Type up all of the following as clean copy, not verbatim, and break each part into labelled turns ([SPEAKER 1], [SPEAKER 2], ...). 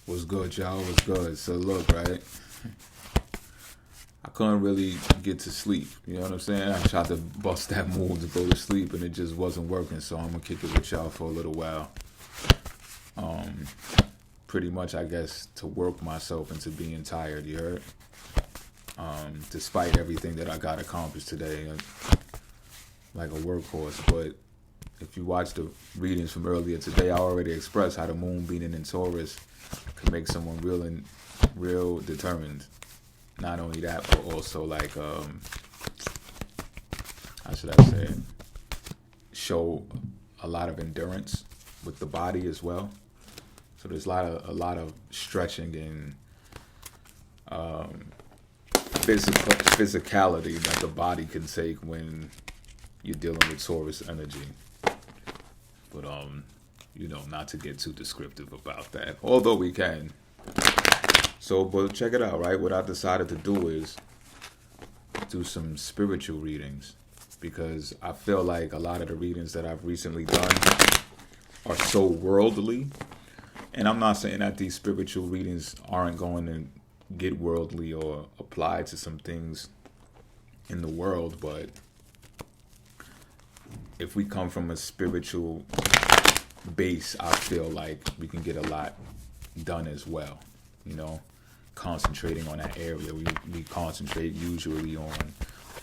[SPEAKER 1] What's good, y'all? What's good? So look, right? I couldn't really get to sleep. You know what I'm saying? I tried to bust that move to go to sleep, and it just wasn't working. So I'm gonna kick it with y'all for a little while. Um, Pretty much, I guess, to work myself into being tired. You heard? Despite everything that I got accomplished today, like a workhorse. But if you watch the readings from earlier today, I already expressed how the moon being in Taurus can make someone real determined. Not only that, but also like how should I say it? Show a lot of endurance with the body as well. So there's a lot of stretching and physicality that the body can take when you're dealing with Taurus energy. But not to get too descriptive about that. Although we can. So, but check it out, right? What I decided to do is do some spiritual readings because I feel like a lot of the readings that I've recently done are so worldly. And I'm not saying that these spiritual readings aren't going to get worldly or apply to some things in the world, but if we come from a spiritual base, I feel like we can get a lot done as well. You know, concentrating on that area. We concentrate usually on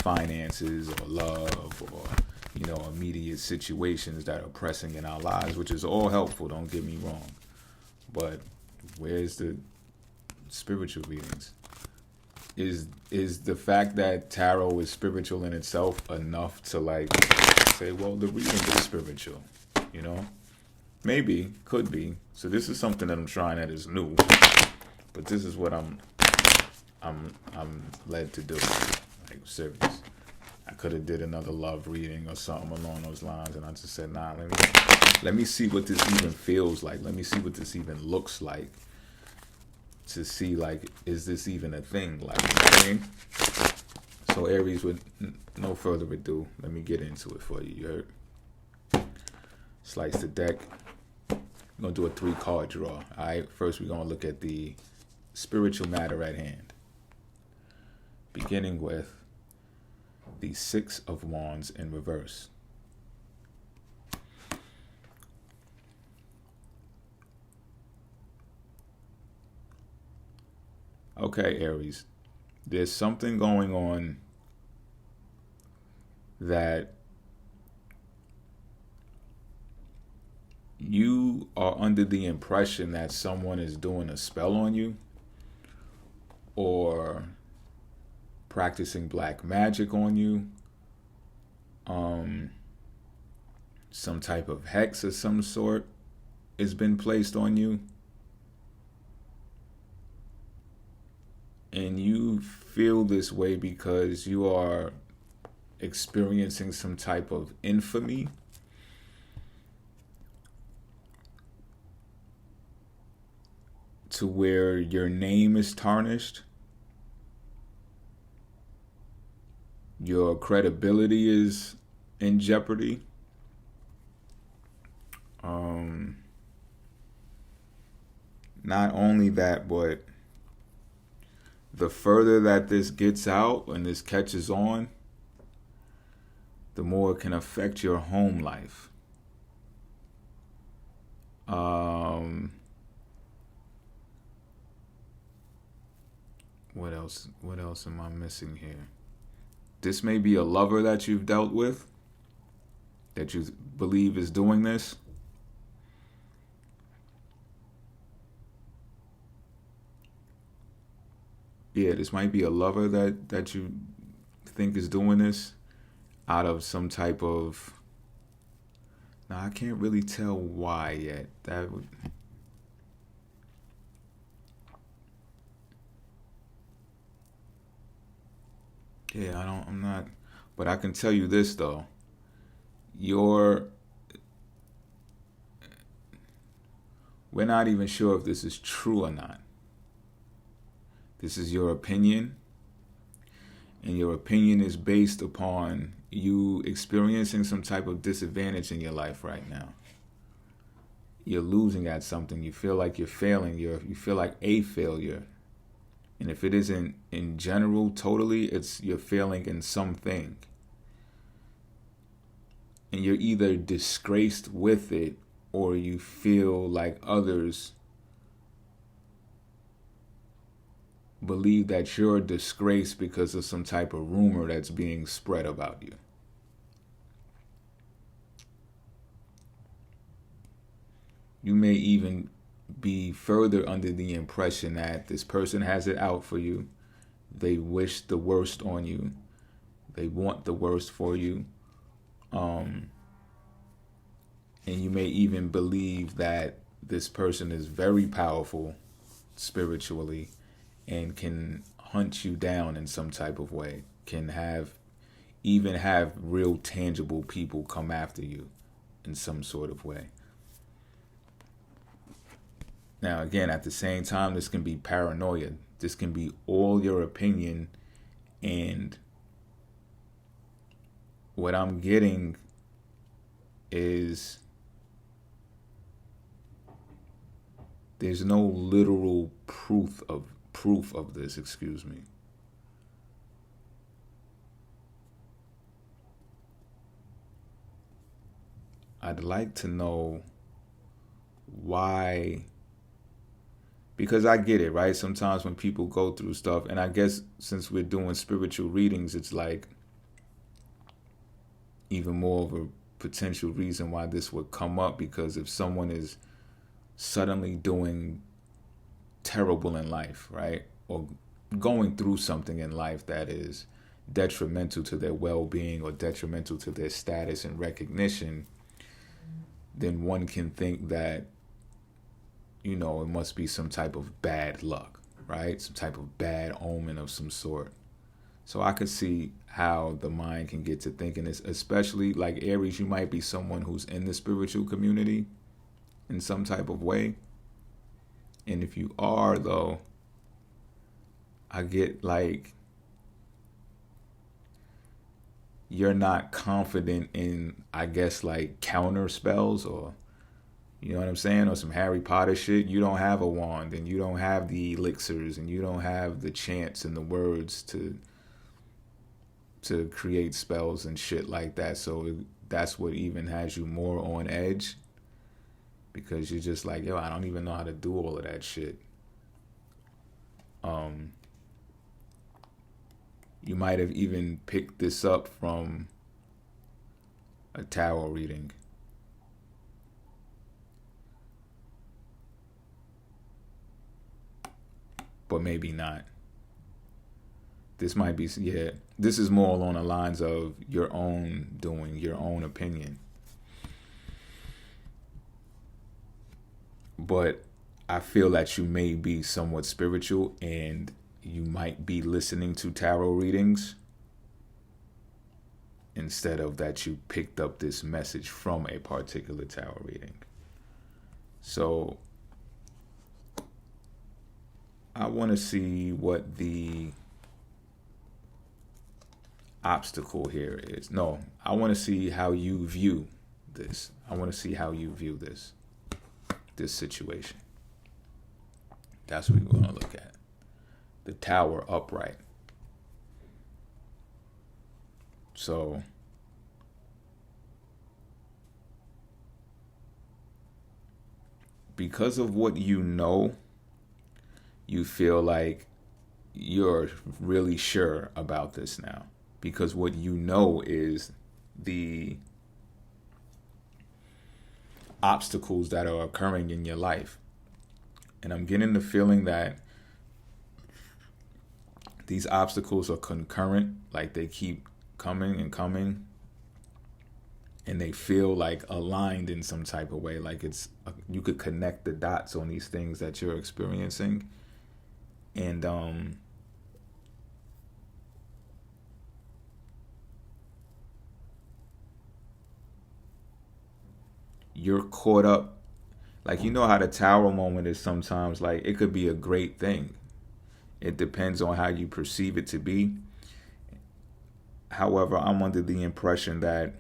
[SPEAKER 1] finances or love or immediate situations that are pressing in our lives, which is all helpful. Don't get me wrong, but where's the spiritual readings? Is the fact that tarot is spiritual in itself enough to like say, well, the reading is spiritual? You know, maybe, could be. So this is something that I'm trying that is new, but this is what I'm led to do. Like serious. I could have did another love reading or something along those lines, and I just said, nah, let me see what this even feels like. Let me see what this even looks like. To see, like, is this even a thing? Like, you know what I mean? So Aries, with no further ado, let me get into it for you. You heard? Slice the deck. We're going to do a 3-card draw. All right, first we're going to look at the spiritual matter at hand. Beginning with the 6 of Wands in reverse. Okay, Aries, there's something going on that you are under the impression that someone is doing a spell on you or practicing black magic on you, some type of hex of some sort has been placed on you, and you feel this way because you are experiencing some type of infamy to where your name is tarnished, your credibility is in jeopardy. Not only that, but the further that this gets out and this catches on, the more it can affect your home life. What else? What else am I missing here? This may be a lover that you've dealt with, that you believe is doing this. Yeah, this might be a lover that you think is doing this out of some type of... Now, I can't really tell why yet. That would... Yeah, I'm not... But I can tell you this, though. We're not even sure if this is true or not. This is your opinion, and your opinion is based upon you experiencing some type of disadvantage in your life right now. you're losing at something. You feel like you're failing. You feel like a failure. And if it isn't in general, totally, it's you're failing in something. And you're either disgraced with it, or you feel like others believe that you're disgraced because of some type of rumor that's being spread about you. You may even be further under the impression that this person has it out for you. They wish the worst on you. They want the worst for you. And you may even believe that this person is very powerful spiritually and can hunt you down in some type of way, can even have real tangible people come after you in some sort of way. Now, again, at the same time, this can be paranoia. This can be all your opinion. And what I'm getting is there's no literal proof of this, excuse me. I'd like to know why, because I get it, right? Sometimes when people go through stuff, and I guess since we're doing spiritual readings, it's like even more of a potential reason why this would come up, because if someone is suddenly doing terrible in life, right? Or going through something in life that is detrimental to their well-being or detrimental to their status and recognition, then one can think that, it must be some type of bad luck, right? Some type of bad omen of some sort. So I could see how the mind can get to thinking this, especially like Aries, you might be someone who's in the spiritual community in some type of way. And if you are, though, I get like you're not confident in, I guess, like counter spells, or you know what I'm saying, or some Harry Potter shit. You don't have a wand, and you don't have the elixirs, and you don't have the chants and the words to create spells and shit like that. So that's what even has you more on edge, because you're just like, yo, I don't even know how to do all of that shit. You might have even picked this up from a tarot reading. But maybe not. This might be, this is more along the lines of your own doing, your own opinion. But I feel that you may be somewhat spiritual, and you might be listening to tarot readings instead of that you picked up this message from a particular tarot reading. So I want to see what the obstacle here is. No, I want to see how you view this. I want to see how you view this situation. That's what we're going to look at. The Tower upright. So because of what you know, you feel like you're really sure about this now, because what you know is the obstacles that are occurring in your life. And I'm getting the feeling that these obstacles are concurrent, like they keep coming and coming, and they feel like aligned in some type of way, like you could connect the dots on these things that you're experiencing. And you're caught up, like, how the tower moment is sometimes like it could be a great thing. It depends on how you perceive it to be. However, I'm under the impression that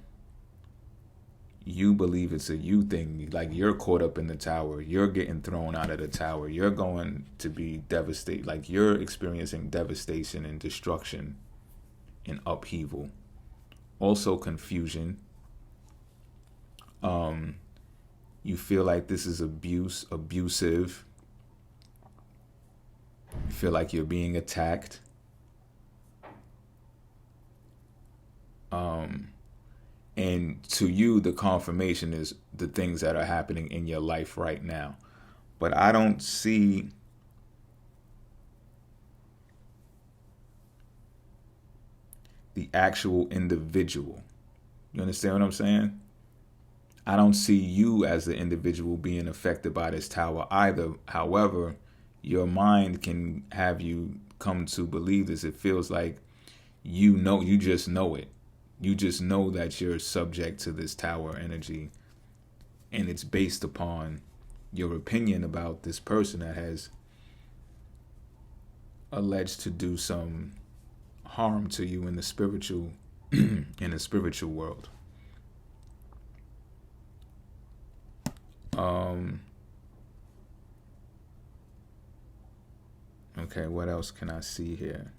[SPEAKER 1] you believe it's a you thing. Like you're caught up in the tower. You're getting thrown out of the tower. You're going to be devastated. Like you're experiencing devastation and destruction and upheaval. Also confusion. You feel like this is abusive. You feel like you're being attacked. And to you, the confirmation is the things that are happening in your life right now. But I don't see the actual individual. You understand what I'm saying? I don't see you as the individual being affected by this tower either. However, your mind can have you come to believe this. It feels like you just know it. You just know that you're subject to this tower energy, and it's based upon your opinion about this person that has alleged to do some harm to you in the spiritual in the spiritual world. Okay, what else can I see here?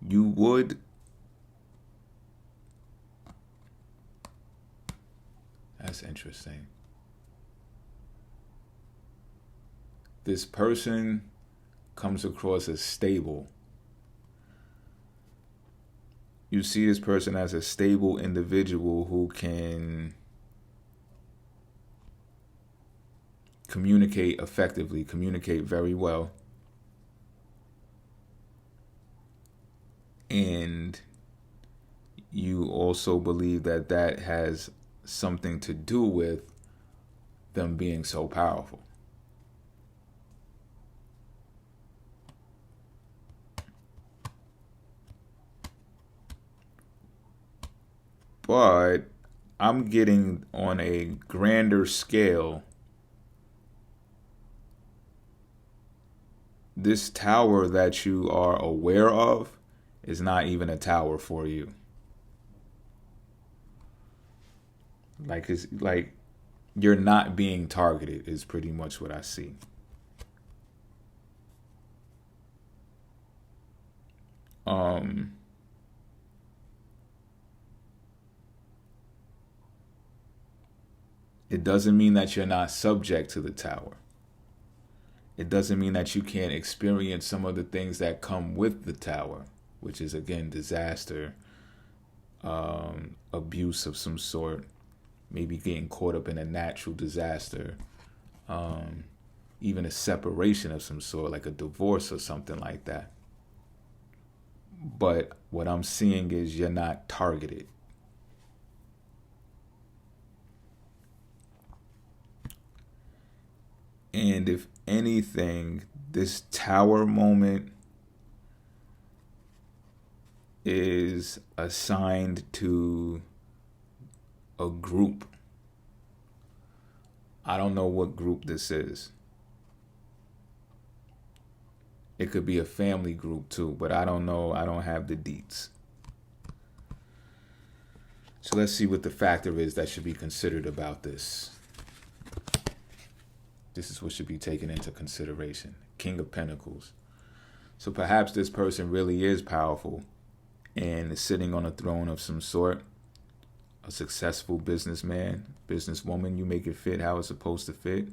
[SPEAKER 1] You would. That's interesting. This person comes across as stable. You see this person as a stable individual who can communicate effectively, communicate very well. And you also believe that that has something to do with them being so powerful. But I'm getting on a grander scale. This tower that you are aware of is not even a tower for you. Like it's like you're not being targeted is pretty much what I see. It doesn't mean that you're not subject to the tower. It doesn't mean that you can't experience some of the things that come with the tower, which is again disaster, abuse of some sort, maybe getting caught up in a natural disaster, even a separation of some sort, like a divorce or something like that. But what I'm seeing is you're not targeted. And if anything, this tower moment is assigned to a group. I don't know what group this is. It could be a family group too, but I don't know. I don't have the deets. So let's see what the factor is that should be considered about this. This is what should be taken into consideration. King of Pentacles. So perhaps this person really is powerful and is sitting on a throne of some sort. A successful businessman, businesswoman. You make it fit how it's supposed to fit.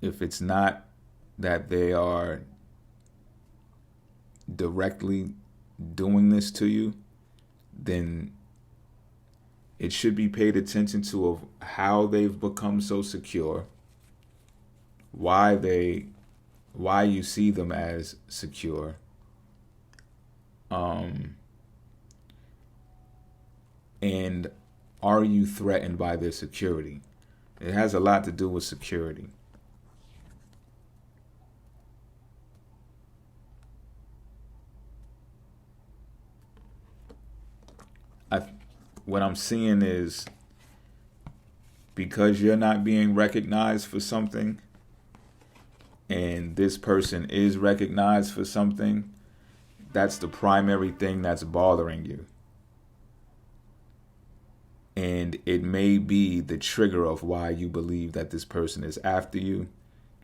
[SPEAKER 1] If it's not that they are directly doing this to you, then it should be paid attention to of how they've become so secure, why you see them as secure, and are you threatened by their security? It has a lot to do with security. What I'm seeing is because you're not being recognized for something and this person is recognized for something, that's the primary thing that's bothering you. And it may be the trigger of why you believe that this person is after you,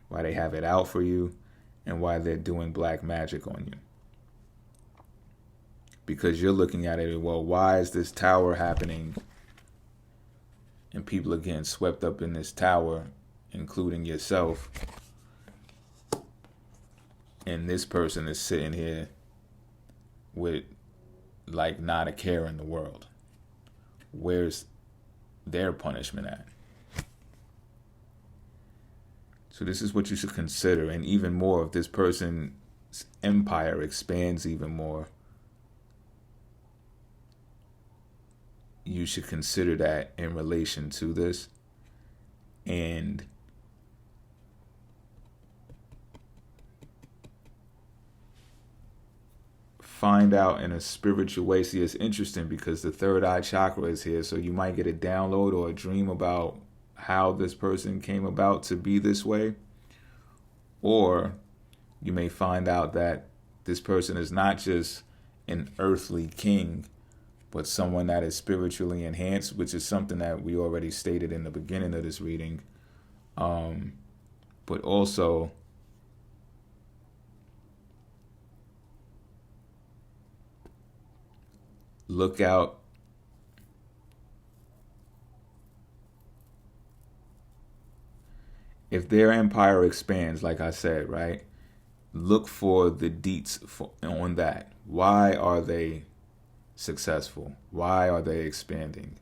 [SPEAKER 1] why they have it out for you, and why they're doing black magic on you. Because you're looking at it, well, why is this tower happening? And people are getting swept up in this tower, including yourself. And this person is sitting here with like not a care in the world. Where's their punishment at? So this is what you should consider. And even more, if this person's empire expands even more, you should consider that in relation to this. And find out in a spiritual way. See, it's interesting because the third eye chakra is here. So you might get a download or a dream about how this person came about to be this way. Or you may find out that this person is not just an earthly king, but someone that is spiritually enhanced, which is something that we already stated in the beginning of this reading. But also, look out if their empire expands, like I said, right? Look for the deets on that. Why are they successful? Why are they expanding?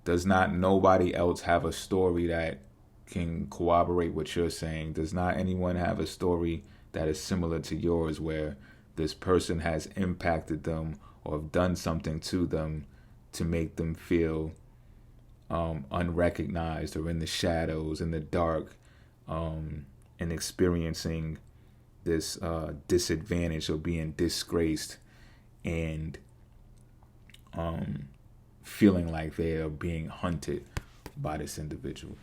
[SPEAKER 1] Does not nobody else have a story that can corroborate what you're saying? Does not anyone have a story that is similar to yours where this person has impacted them or have done something to them to make them feel unrecognized or in the shadows, in the dark, and experiencing this disadvantage or being disgraced and feeling like they are being hunted by this individual?